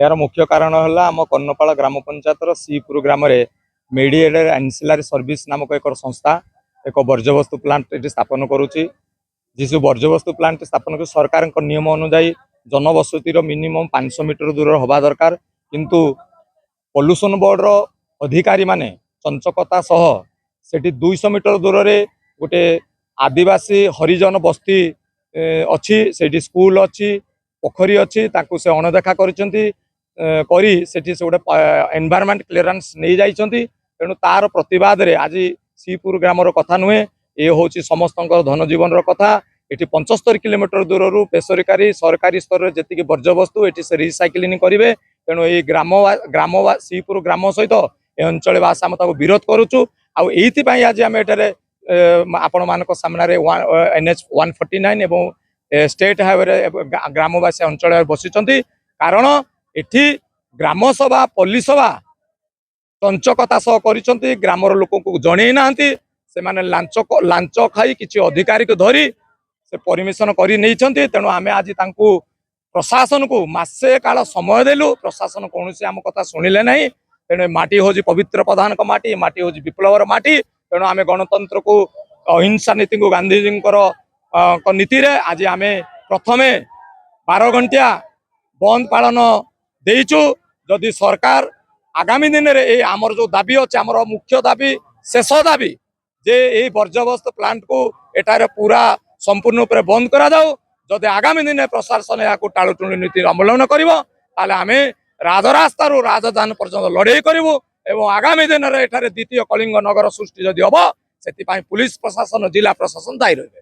यार मुख्य कारण है आम कर्णपाल ग्राम पंचायत सीपुर ग्राम मेडिएटेड एनसिलरी सर्विस नामक एक संस्था एक वर्ज्यवस्तु प्लांट ये स्थापन करुच्ची जिस वर्ज्यवस्तु प्लांट स्थापन कर सरकार नियम अनुजाई जनबसतिर मिनिमम 500 मीटर दूर हवा दरकार किंतु पॉल्यूशन बोर्ड अधिकारी माने चंचकता सह सेठी 200 मीटर दूर रे गोटे आदिवासी हरिजन बस्ती अच्छी सेठी स्कूल अच्छी पोखरी अच्छी ताकू से अणदेखा करी से गोटे एनवायरमेंट क्लीयरेंस नहीं जाइछंती तेणु तार प्रतिवाद रे आज सीपुर ग्रामर कथा नुहे ये हूँ समस्त धन जीवन कथा ये 75 किलोमीटर दूर रू बेसरकारी सरकारी स्तर में जी वर्ज्यवस्तु ये से रिसाइक्लिंग करेंगे तेणु ये ग्राम सीपुर ग्राम सहित ए अंचलवासी आम विरोध करुचु आईपाई आज आम एठारे आपण मान सामने NH 149 एवं स्टेट हाईवे ग्रामवासी अंचल बसी कारण एठी ग्राम सभा पल्ली सभा चंचकता सह कर ग्रामर लोक जन ना से लांच खाई किसी अधिकारी को धरी से परमिशन कर तेणु आम आज प्रशासन को मासे काल समय देलु प्रशासन कौन आम कथा शुणिले ना तेणु माटी हूँ पवित्र प्रधान माटी माटी हूँ विप्लवर माटी तेणु आम गणतंत्र को अहिंसा नीति को गांधीजी नीति रे आज आम प्रथमे 12 घंटिया बंद पालन देचु जदि सरकार आगामी दिन में आमर जो दाबी अच्छे आमर मुख्य दाबी शेष दाबी जे ये वर्ज्यवस्तु प्लांट को एटारे पूरा संपूर्ण रूप बंद करा जाऊ जदि आगामी दिन में प्रशासन या टालुटुणी नीति अवलम्बन करें राजरास्ता राजधान पर्यंत लड़े करूँ एवं आगामी दिन में द्वितीय कलिंग नगर सृष्टि जदि हम से पुलिस प्रशासन जिला प्रशासन दायी रहे।